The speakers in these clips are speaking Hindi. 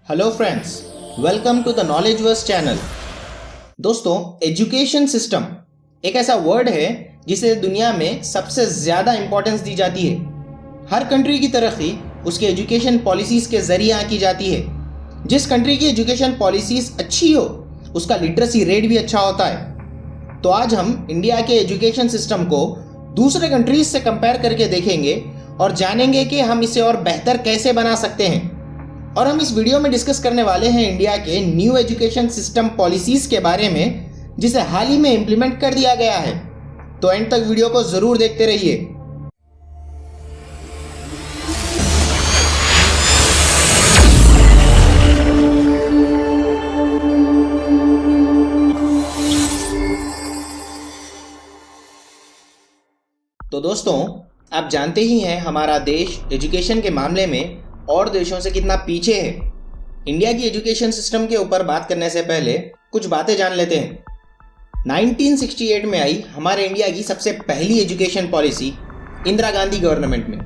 Hello friends, welcome to the knowledge verse channel. दोस्तों, एजुकेशन सिस्टम एक ऐसा वर्ड है जिसे दुनिया में सबसे ज़्यादा इंपॉर्टेंस दी जाती है। हर कंट्री की तरक्की उसके एजुकेशन पॉलिसीज़ के ज़रिए की जाती है। जिस कंट्री की एजुकेशन पॉलिसीज़ अच्छी हो उसका लिटरेसी रेट भी अच्छा होता है। तो आज हम इंडिया के एजुकेशन सिस्टम को दूसरे कंट्रीज से कंपेयर करके देखेंगे और जानेंगे कि हम इसे और बेहतर कैसे बना सकते हैं। और हम इस वीडियो में डिस्कस करने वाले हैं इंडिया के न्यू एजुकेशन सिस्टम पॉलिसीज के बारे में, जिसे हाल ही में इंप्लीमेंट कर दिया गया है। तो एंड तक वीडियो को जरूर देखते रहिए। तो दोस्तों, आप जानते ही हैं हमारा देश एजुकेशन के मामले में और देशों से कितना पीछे है। इंडिया की एजुकेशन सिस्टम के ऊपर बात करने से पहले कुछ बातें जान लेते हैं। 1968 में आई हमारे इंडिया की सबसे पहली education policy Indira Gandhi government में।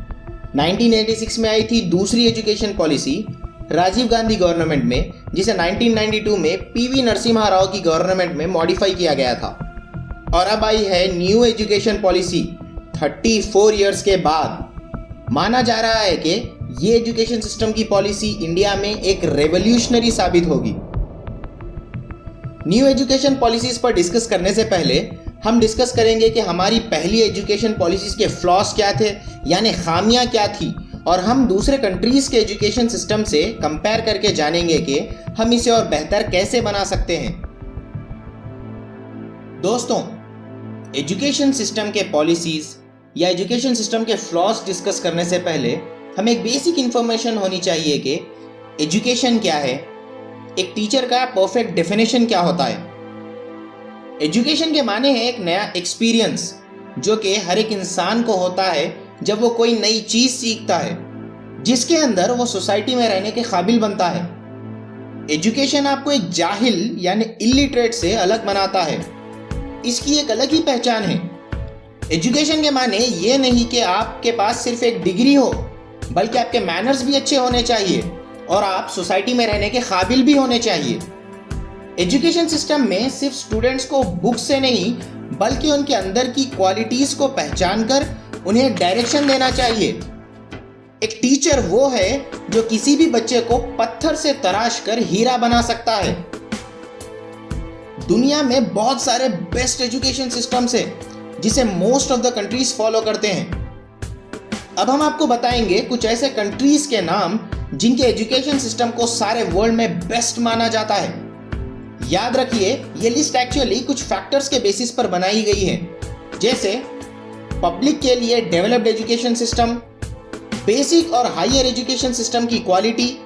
1986 में आई थी दूसरी education policy Rajiv Gandhi government में, जिसे 1992 में पीवी नरसिम्हा राव की गवर्नमेंट में मॉडिफाई किया गया था। और अब आई है न्यू एजुकेशन पॉलिसी 34 ईयर्स के बाद। माना जा रहा है कि ये एजुकेशन सिस्टम की पॉलिसी इंडिया में एक रेवोल्यूशनरी साबित होगी। न्यू एजुकेशन पॉलिसीज पर डिस्कस करने से पहले हम डिस्कस करेंगे कि हमारी पहली एजुकेशन पॉलिसीज के फ्लॉस क्या थे, यानी खामियां क्या थी, और हम दूसरे कंट्रीज के एजुकेशन सिस्टम से कंपेयर करके जानेंगे कि हम इसे और बेहतर कैसे बना सकते हैं। दोस्तों, एजुकेशन सिस्टम के पॉलिसीज या एजुकेशन सिस्टम के फ्लॉस डिस्कस करने से पहले हमें एक बेसिक इंफॉर्मेशन होनी चाहिए कि एजुकेशन क्या है, एक टीचर का परफेक्ट डेफिनेशन क्या होता है। एजुकेशन के माने हैं एक नया एक्सपीरियंस जो कि हर एक इंसान को होता है जब वो कोई नई चीज सीखता है, जिसके अंदर वो सोसाइटी में रहने के काबिल बनता है। एजुकेशन आपको एक जाहिल यानी इलिटरेट से अलग बनाता है। इसकी एक अलग ही पहचान है। एजुकेशन के माने ये नहीं कि आपके पास सिर्फ एक डिग्री हो, बल्कि आपके मैनर्स भी अच्छे होने चाहिए और आप सोसाइटी में रहने के काबिल भी होने चाहिए। एजुकेशन सिस्टम में सिर्फ स्टूडेंट्स को बुक से नहीं, बल्कि उनके अंदर की क्वालिटीज को पहचान कर उन्हें डायरेक्शन देना चाहिए। एक टीचर वो है जो किसी भी बच्चे को पत्थर से तराश कर हीरा बना सकता है। दुनिया में बहुत सारे बेस्ट एजुकेशन सिस्टम्स हैं जिसे most of the countries follow करते हैं। अब हम आपको बताएंगे कुछ ऐसे कंट्रीज के नाम जिनके एजुकेशन सिस्टम को सारे वर्ल्ड में बेस्ट माना जाता है। याद रखिए, ये लिस्ट एक्चुअली कुछ फैक्टर्स के बेसिस पर बनाई गई है, जैसे पब्लिक के लिए डेवलप्ड एजुकेशन सिस्टम, बेसिक और हायर एजुकेशन सिस्टम की क्वालिटी,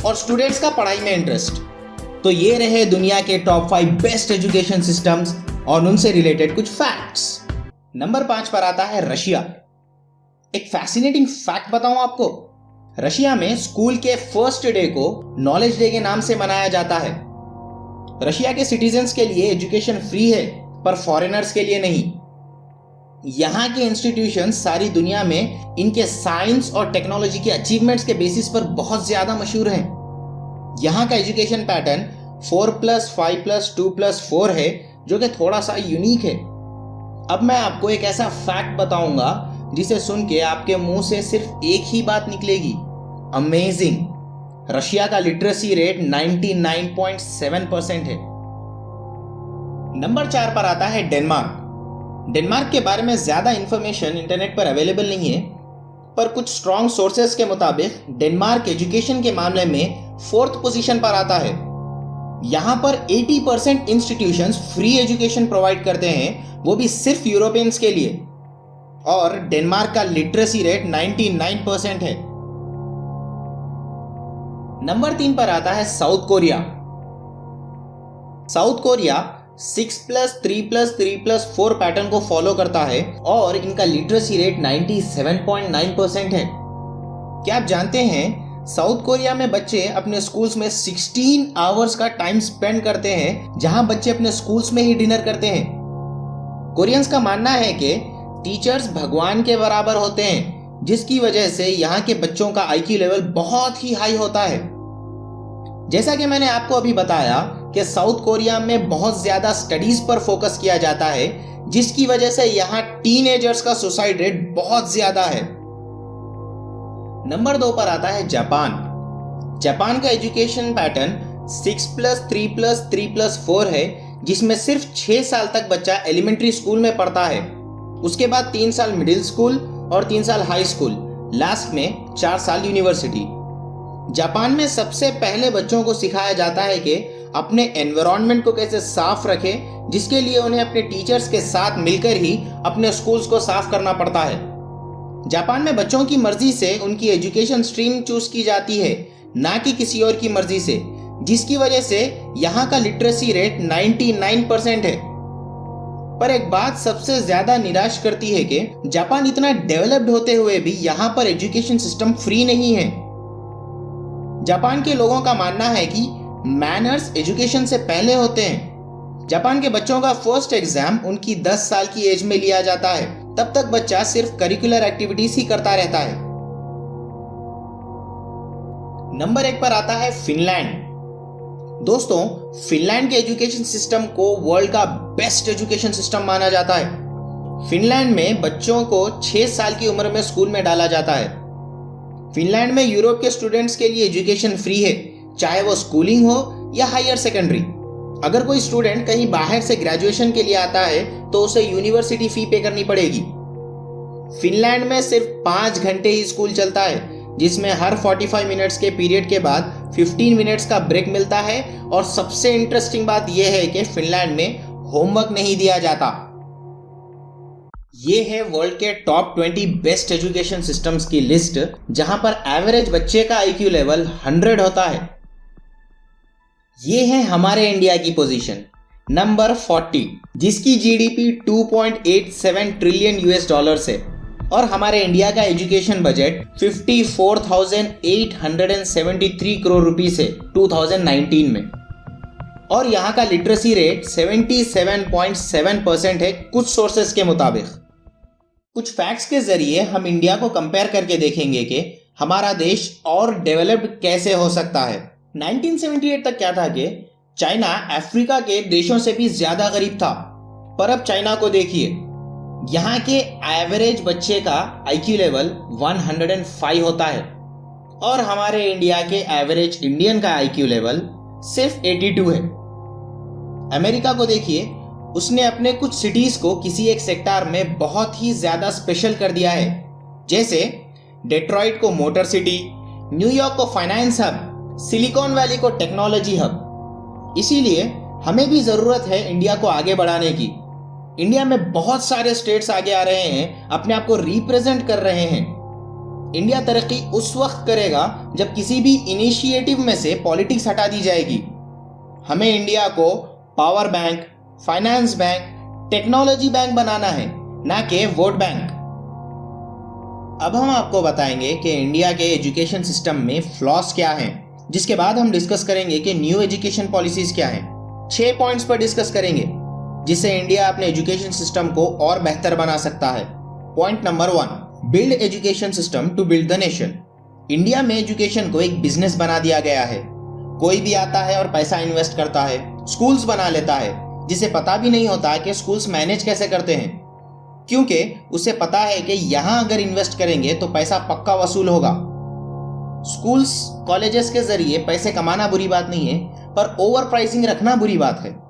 और स्टूडेंट्स का पढ़ाई में इंटरेस्ट। तो ये रहे दुनिया के टॉप 5 बेस्ट एजुकेशन सिस्टम्स और उनसे रिलेटेड कुछ फैक्ट्स। नंबर 5 पर आता है रशिया। एक फैसिनेटिंग फैक्ट बताऊं आपको, रशिया में स्कूल के फर्स्ट डे को नॉलेज डे के नाम से मनाया जाता है। रशिया के सिटीजन्स के लिए एजुकेशन फ्री है, पर फॉरेनर्स के लिए नहीं। यहाँ के इंस्टीट्यूशंस सारी दुनिया में इनके साइंस और टेक्नोलॉजी के अचीवमेंट्स के बेसिस पर बहुत ज्यादा मशहूर हैं। यहाँ का एजुकेशन पैटर्न 4+5+2+4 है, जो कि थोड़ा सा यूनिक है। अब मैं आपको एक ऐसा फैक्ट बताऊंगा जिसे सुन के आपके मुंह से सिर्फ एक ही बात निकलेगी, अमेजिंग। रशिया का लिटरेसी रेट 99.7% है। नंबर 4 पर आता है डेनमार्क। डेनमार्क के बारे में ज्यादा इंफॉर्मेशन इंटरनेट पर अवेलेबल नहीं है, पर कुछ स्ट्रॉन्ग सोर्सेस के मुताबिक डेनमार्क एजुकेशन के मामले में 4th पोजीशन पर आता है। यहाँ पर 80% इंस्टीट्यूशंस फ्री एजुकेशन प्रोवाइड करते हैं, वो भी सिर्फ यूरोपियंस के लिए। और डेनमार्क का लिटरेसी रेट 99% है। नंबर 3 पर आता है south Korea. South Korea 6+3+3+4 pattern को फॉलो करता है और इनका लिटरेसी रेट 97.9% है। क्या आप जानते हैं साउथ कोरिया में बच्चे अपने स्कूल्स में 16 आवर्स का टाइम स्पेंड करते हैं, जहां बच्चे अपने स्कूल्स में ही डिनर करते हैं। कोरियंस का मानना है कि टीचर्स भगवान के बराबर होते हैं, जिसकी वजह से यहाँ के बच्चों का आईक्यू लेवल बहुत ही हाई होता है। जैसा कि मैंने आपको अभी बताया कि साउथ कोरिया में बहुत ज्यादा स्टडीज पर फोकस किया जाता है, जिसकी वजह से यहाँ टीनेजर्स का सुसाइड रेट बहुत ज्यादा है। नंबर 2 पर आता है जापान। जापान का एजुकेशन पैटर्न 6+3+3+4 है, जिसमें सिर्फ 6 साल तक बच्चा एलिमेंट्री स्कूल में पढ़ता है। उसके बाद 3 साल मिडिल स्कूल और 3 साल हाई स्कूल, लास्ट में 4 साल यूनिवर्सिटी। जापान में सबसे पहले बच्चों को सिखाया जाता है कि अपने एनवायरनमेंट को कैसे साफ रखें, जिसके लिए उन्हें अपने टीचर्स के साथ मिलकर ही अपने स्कूल्स को साफ करना पड़ता है। जापान में बच्चों की मर्जी से उनकी एजुकेशन स्ट्रीम चूज की जाती है, ना कि किसी और की मर्जी से, जिसकी वजह से यहाँ का लिटरेसी रेट 99% है। पर एक बात सबसे ज्यादा निराश करती है कि जापान इतना डेवलप्ड होते हुए भी यहाँ पर एजुकेशन सिस्टम फ्री नहीं है। जापान के लोगों का मानना है कि मैनर्स एजुकेशन से पहले होते हैं। जापान के बच्चों का फर्स्ट एग्जाम उनकी 10 साल की एज में लिया जाता है, तब तक बच्चा सिर्फ करिकुलर एक्टिविटीज ही करता रहता है। नंबर 1 पर आता है फिनलैंड। दोस्तों, फिनलैंड के एजुकेशन सिस्टम को वर्ल्ड का बेस्ट एजुकेशन सिस्टम माना जाता है। फिनलैंड में बच्चों को 6 साल की उम्र में स्कूल में डाला जाता है। फिनलैंड में यूरोप के स्टूडेंट्स के लिए एजुकेशन फ्री है, चाहे वो स्कूलिंग हो या हायर सेकेंडरी। अगर कोई स्टूडेंट कहीं बाहर से ग्रेजुएशन के लिए आता है तो उसे यूनिवर्सिटी फी पे करनी पड़ेगी। फिनलैंड में सिर्फ 5 घंटे ही स्कूल चलता है, जिसमें हर 45 मिनट्स के पीरियड के बाद 15 मिनट्स का ब्रेक मिलता है। और सबसे इंटरेस्टिंग बात यह है कि फिनलैंड में होमवर्क नहीं दिया जाता। ये है वर्ल्ड के टॉप 20 बेस्ट एजुकेशन सिस्टम्स की लिस्ट, जहां पर एवरेज बच्चे का आईक्यू लेवल 100 होता है। ये है हमारे इंडिया की पोजीशन नंबर 40, जिसकी जीडीपी 2.87 ट्रिलियन US है और हमारे इंडिया का एजुकेशन बजट 54,873 करोड़ रुपीस है 2019 में। और यहाँ का लिटरेसी रेट 77.7% है कुछ सोर्सेस के मुताबिक। कुछ फैक्ट्स के जरिए हम इंडिया को कंपेयर करके देखेंगे कि हमारा देश और डेवलप्ड कैसे हो सकता है। 1978 तक क्या था कि चाइना अफ्रीका के देशों से भी ज्यादा गरीब था, पर अब चाइना को देखिए, यहाँ के एवरेज बच्चे का आईक्यू लेवल 105 होता है और हमारे इंडिया के एवरेज इंडियन का आईक्यू लेवल सिर्फ 82 है। अमेरिका को देखिए, उसने अपने कुछ सिटीज को किसी एक सेक्टर में बहुत ही ज्यादा स्पेशल कर दिया है, जैसे डेट्रॉइट को मोटर सिटी, न्यूयॉर्क को फाइनेंस हब, सिलिकॉन वैली को टेक्नोलॉजी हब। इसीलिए हमें भी जरूरत है इंडिया को आगे बढ़ाने की। इंडिया में बहुत सारे स्टेट्स आगे आ रहे हैं, अपने आप को रिप्रेजेंट कर रहे हैं। इंडिया तरक्की उस वक्त करेगा जब किसी भी इनिशिएटिव में से पॉलिटिक्स हटा दी जाएगी। हमें इंडिया को power bank, finance bank, technology bank बनाना है, ना कि वोट बैंक। अब हम आपको बताएंगे कि इंडिया के एजुकेशन सिस्टम में फ्लॉस क्या हैं, जिसके बाद हम डिस्कस करेंगे कि न्यू एजुकेशन पॉलिसीज क्या हैं। 6 पॉइंट्स पर डिस्कस करेंगे जिससे इंडिया अपने एजुकेशन सिस्टम को और बेहतर बना सकता है। Point number 1, build education system to build the nation. India में एजुकेशन को एक बिजनेस बना दिया गया है। कोई भी आता है और पैसा इन्वेस्ट करता है, स्कूल्स बना लेता है, जिसे पता भी नहीं होता कि स्कूल्स मैनेज कैसे करते हैं, क्योंकि उसे पता है कि यहां अगर इन्वेस्ट करेंगे तो पैसा पक्का वसूल होगा। स्कूल्स कॉलेजेस के जरिए पैसे कमाना बुरी बात नहीं है, पर ओवर प्राइसिंग रखना बुरी बात है,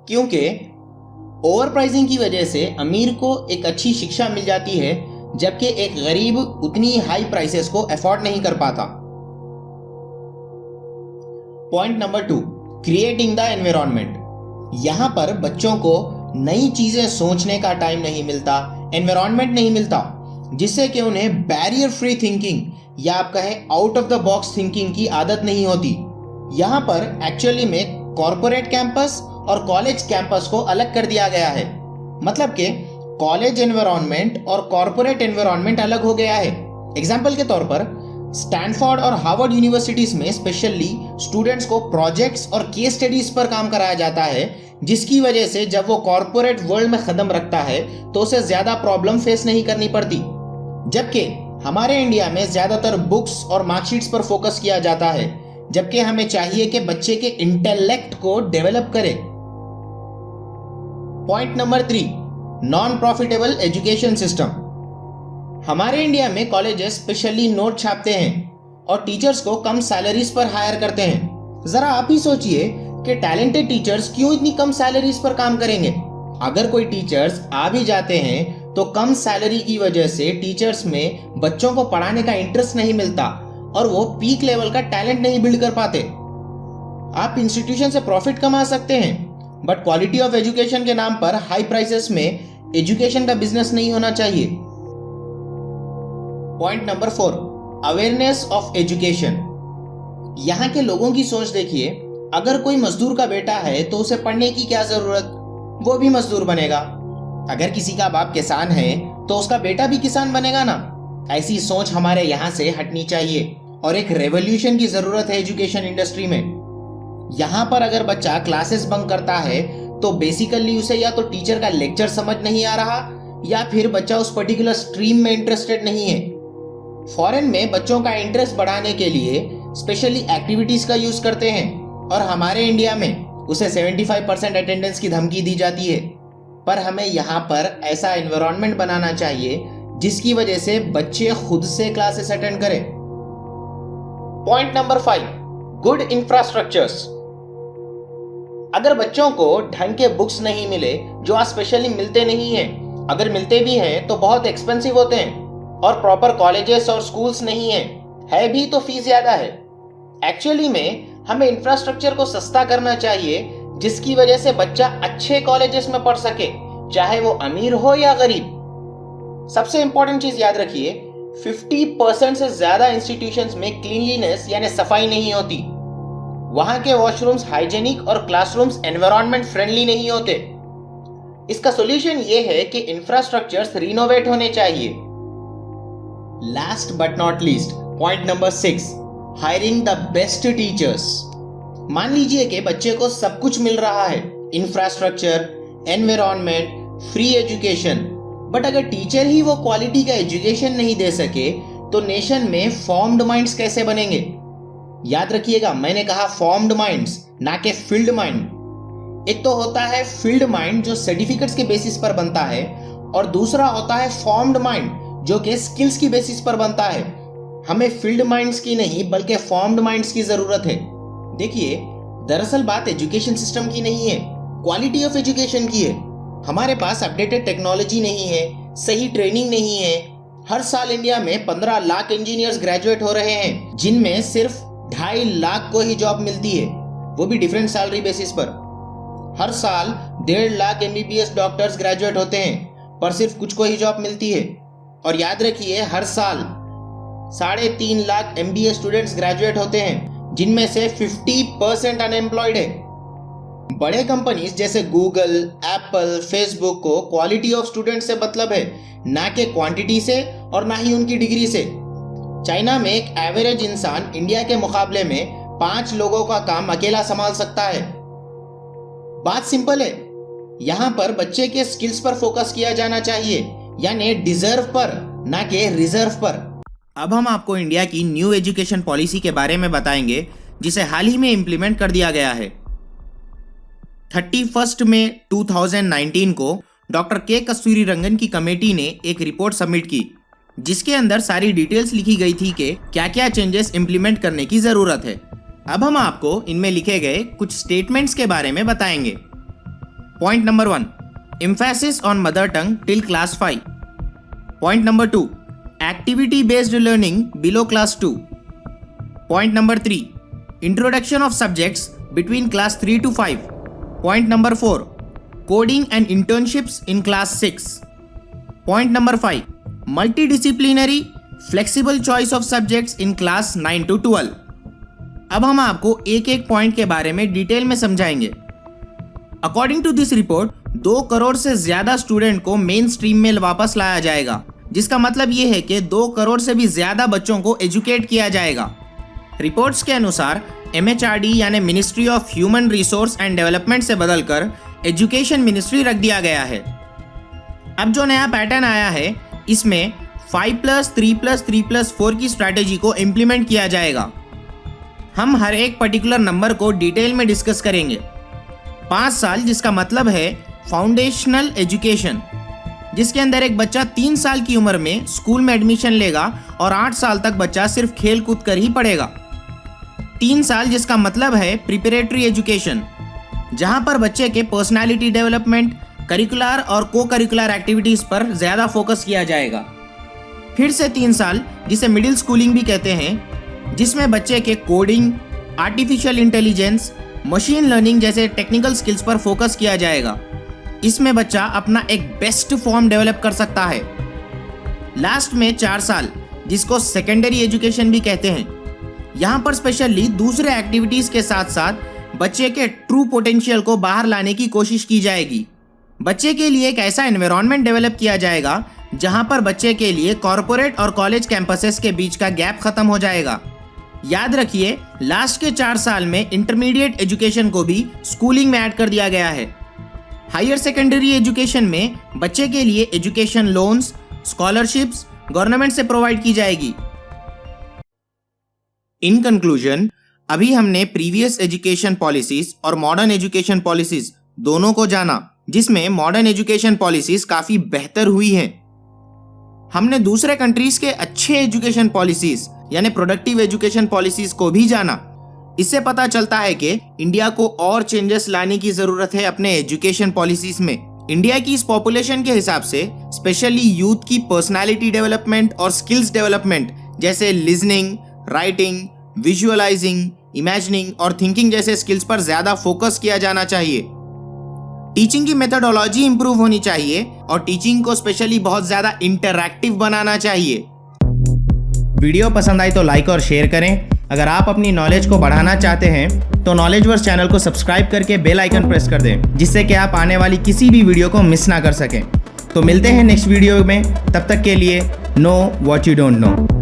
क्योंकि ओवर प्राइसिंग की वजह से अमीर को एक अच्छी शिक्षा मिल जाती है, जबकि एक गरीब उतनी हाई प्राइसेस को अफोर्ड नहीं कर पाता। Point number 2, creating the environment. यहां पर बच्चों को नई चीजें सोचने का टाइम नहीं मिलता, एनवायरनमेंट नहीं मिलता, जिससे कि उन्हें बैरियर फ्री थिंकिंग या आप कहें out of the box thinking की आदत नहीं होती। यहाँ पर एक्चुअली में कॉर्पोरेट कैंपस और कॉलेज कैंपस को अलग कर दिया गया है। मतलब कि कॉलेज एनवायरनमेंट और कॉर्पोरेट एनवायरनमेंट अलग हो गया है। एग्जाम्पल के तौर पर स्टैनफोर्ड और हार्वर्ड यूनिवर्सिटीज में स्पेशली स्टूडेंट्स को प्रोजेक्ट्स और केस स्टडीज पर काम कराया जाता है, जिसकी वजह से जब वो कॉर्पोरेट वर्ल्ड में कदम रखता है तो उसे ज्यादा प्रॉब्लम फेस नहीं करनी पड़ती। जबकि हमारे इंडिया में ज्यादातर बुक्स और मार्कशीट्स पर फोकस किया जाता है, जबकि हमें चाहिए कि बच्चे के इंटेलेक्ट को डेवलप करें। Point number 3, non profitable education system. हमारे इंडिया में कॉलेजेस स्पेशली नोट छापते हैं और टीचर्स को कम सैलरीज पर हायर करते हैं। जरा आप ही सोचिए कि टैलेंटेड टीचर्स क्यों इतनी कम सैलरीज पर काम करेंगे। अगर कोई टीचर्स आ भी जाते हैं तो कम सैलरी की वजह से टीचर्स में बच्चों को पढ़ाने का इंटरेस्ट नहीं मिलता और वो पीक लेवल का टैलेंट नहीं बिल्ड कर पाते। आप इंस्टीट्यूशन से प्रॉफिट कमा सकते हैं, बट क्वालिटी ऑफ एजुकेशन के नाम पर हाई प्राइसेस में एजुकेशन का बिजनेस नहीं होना चाहिए। Point number 4, awareness of education. यहाँ के लोगों की सोच देखिए, अगर कोई मजदूर का बेटा है तो उसे पढ़ने की क्या जरूरत, वो भी मजदूर बनेगा। अगर किसी का बाप किसान है तो उसका बेटा भी किसान बनेगा ना। ऐसी सोच हमारे यहाँ से हटनी चाहिए और एक रेवोल्यूशन की जरूरत है एजुकेशन इंडस्ट्री में। यहाँ पर अगर बच्चा क्लासेस बंक करता है तो बेसिकली उसे या तो टीचर का लेक्चर समझ नहीं आ रहा या फिर बच्चा उस पर्टिकुलर स्ट्रीम में इंटरेस्टेड नहीं है। फॉरेन में बच्चों का इंटरेस्ट बढ़ाने के लिए स्पेशली एक्टिविटीज का यूज करते हैं और हमारे इंडिया में उसे 75% अटेंडेंस की धमकी दी जाती है। पर हमें यहाँ पर ऐसा एनवायरनमेंट बनाना चाहिए जिसकी वजह से बच्चे खुद से क्लासेस अटेंड करें। Point number 5, good infrastructures. अगर बच्चों को ढंग के बुक्स नहीं मिले, जो आज स्पेशली मिलते नहीं हैं, अगर मिलते भी हैं तो बहुत एक्सपेंसिव होते हैं, और प्रॉपर कॉलेजेस और स्कूल्स नहीं है भी तो फीस ज्यादा है। एक्चुअली में हमें इंफ्रास्ट्रक्चर को सस्ता करना चाहिए जिसकी वजह से बच्चा अच्छे कॉलेजेस में पढ़ सके, चाहे वो अमीर हो या गरीब। सबसे इंपॉर्टेंट चीज याद रखिए, 50% से ज्यादा इंस्टीट्यूशंस में क्लीनलीनेस यानी सफाई नहीं होती। वहां के वॉशरूम्स हाइजेनिक और क्लासरूम्स एनवायरनमेंट फ्रेंडली नहीं होते। इसका सॉल्यूशन ये है कि इंफ्रास्ट्रक्चर्स रिनोवेट होने चाहिए। Last but not least, point number 6, hiring the best teachers. मान लीजिए कि बच्चे को सब कुछ मिल रहा है, infrastructure, environment, free education, but अगर टीचर ही वो क्वालिटी का एजुकेशन नहीं दे सके तो नेशन में फॉर्म्ड माइंड्स कैसे बनेंगे। याद रखिएगा, मैंने कहा फॉर्म्ड माइंड्स, ना कि फील्ड माइंड। एक तो होता है फील्ड माइंड जो सर्टिफिकेट्स के बेसिस पर बनता है और दूसरा होता है फॉर्म्ड माइंड जो कि स्किल्स की बेसिस पर बनता है। हमें फील्ड माइंड्स की नहीं बल्कि फॉर्म्ड माइंड्स की जरूरत है। देखिए, दरअसल बात एजुकेशन सिस्टम की नहीं है, क्वालिटी ऑफ एजुकेशन की है। हमारे पास अपडेटेड टेक्नोलॉजी नहीं है, सही ट्रेनिंग नहीं है। हर साल इंडिया में 15 लाख इंजीनियर्स ग्रेजुएट हो रहे हैं, जिनमें सिर्फ 2.5 लाख को ही जॉब मिलती है, वो भी डिफरेंट सैलरी बेसिस पर। हर साल 1.5 लाख MBBS डॉक्टर्स ग्रेजुएट होते हैं, पर सिर्फ कुछ को ही जॉब मिलती है। और याद रखिए, हर साल 3.5 लाख MBA स्टूडेंट्स ग्रेजुएट होते हैं, जिनमें से 50% अनएम्प्लॉयड है। बड़े कंपनीज जैसे गूगल, एप्पल, फेसबुक को क्वालिटी ऑफ स्टूडेंट से मतलब है, ना कि क्वांटिटी से और ना ही उनकी डिग्री से। चाइना में एक एवरेज इंसान इंडिया के मुकाबले में 5 लोगों का काम अकेला संभाल सकता है। बात सिंपल है, यहाँ पर बच्चे के स्किल्स पर फोकस किया जाना चाहिए, यानी डिजर्व पर, ना कि रिजर्व पर। अब हम आपको इंडिया की न्यू एजुकेशन पॉलिसी के बारे में बताएंगे, जिसे हाल ही में इंप्लीमेंट कर दिया गया है। 31 मई 2019 को डॉक्टर के कस्तूरीरंगन की कमेटी ने एक रिपोर्ट सबमिट की, जिसके अंदर सारी डिटेल्स लिखी गई थी कि क्या क्या चेंजेस इंप्लीमेंट करने की जरूरत है। अब हम आपको इनमें लिखे गए कुछ स्टेटमेंट्स के बारे में बताएंगे। Point number 1, emphasis on mother tongue till class 5। Point number 2, activity based learning below class 2। Point number 3, introduction of subjects between class 3 to 5। Point number 4, coding and internships in class 6। Point number 5, multidisciplinary flexible choice of subjects in class 9 to 12। अब हम आपको एक एक पॉइंट के बारे में डिटेल में समझाएंगे। According to this report, 2 crore से ज्यादा स्टूडेंट को मेन स्ट्रीम में वापस लाया जाएगा, जिसका मतलब ये है कि 2 करोड़ से भी ज्यादा बच्चों को एजुकेट किया जाएगा। रिपोर्ट्स के अनुसार MHRD यानी ministry of human resource and development से बदलकर एजुकेशन मिनिस्ट्री रख दिया गया है। अब जो नया पैटर्न आया है, इसमें 5+3+3+4 की स्ट्रैटेजी को इम्प्लीमेंट किया जाएगा। हम हर एक पर्टिकुलर नंबर को डिटेल में डिस्कस करेंगे। 5 साल जिसका मतलब है फाउंडेशनल एजुकेशन, जिसके अंदर एक बच्चा 3 साल की उम्र में स्कूल में एडमिशन लेगा और 8 साल तक बच्चा सिर्फ खेल कूद कर ही पढ़ेगा। 3 साल जिसका मतलब है प्रिपरेटरी एजुकेशन, जहां पर बच्चे के पर्सनालिटी डेवलपमेंट, करिकुलर और को करिकुलर एक्टिविटीज पर ज्यादा फोकस किया जाएगा। फिर से 3 साल जिसे मिडिल स्कूलिंग भी कहते हैं, जिसमें बच्चे के coding, artificial intelligence, machine learning जैसे टेक्निकल स्किल्स पर फोकस किया जाएगा। इसमें बच्चा अपना एक बेस्ट फॉर्म डेवलप कर सकता है। लास्ट में 4 साल जिसको सेकेंडरी एजुकेशन भी कहते हैं, यहाँ पर स्पेशली दूसरे एक्टिविटीज के साथ साथ बच्चे के ट्रू पोटेंशियल को बाहर लाने की कोशिश की जाएगी। बच्चे के लिए एक ऐसा एनवायरनमेंट डेवलप किया जाएगा जहां पर बच्चे के लिए कॉर्पोरेट और कॉलेज कैंपसेस के बीच का गैप खत्म हो जाएगा। याद रखिए, लास्ट के 4 साल में इंटरमीडिएट एजुकेशन को भी स्कूलिंग में ऐड कर दिया गया है। हायर सेकेंडरी एजुकेशन में बच्चे के लिए एजुकेशन लोन्स, स्कॉलरशिप्स गवर्नमेंट से प्रोवाइड की जाएगी। इन कंक्लूजन, अभी हमने प्रीवियस एजुकेशन पॉलिसीज और मॉडर्न एजुकेशन पॉलिसीज दोनों को जाना, जिसमें मॉडर्न एजुकेशन पॉलिसीज काफी बेहतर हुई हैं। हमने दूसरे कंट्रीज के अच्छे एजुकेशन पॉलिसीज यानी प्रोडक्टिव एजुकेशन पॉलिसीज को भी जाना। इससे पता चलता है कि इंडिया को और चेंजेस लाने की जरूरत है अपने एजुकेशन पॉलिसीज में। इंडिया की इस पॉपुलेशन के हिसाब से स्पेशली यूथ की पर्सनालिटी डेवलपमेंट और स्किल्स डेवलपमेंट जैसे लिसनिंग, राइटिंग, विजुअलाइजिंग, इमेजिनिंग और थिंकिंग जैसे स्किल्स पर ज्यादा फोकस किया जाना चाहिए। टीचिंग की मेथोडोलॉजी इंप्रूव होनी चाहिए और टीचिंग को स्पेशली बहुत ज्यादा इंटरैक्टिव बनाना चाहिए। वीडियो पसंद आई तो लाइक और शेयर करें। अगर आप अपनी नॉलेज को बढ़ाना चाहते हैं तो नॉलेजवर्स चैनल को सब्सक्राइब करके बेल आइकन प्रेस कर दें, जिससे कि आप आने वाली किसी भी वीडियो को मिस ना कर सकें। तो मिलते हैं नेक्स्ट वीडियो में, तब तक के लिए know what you don't know.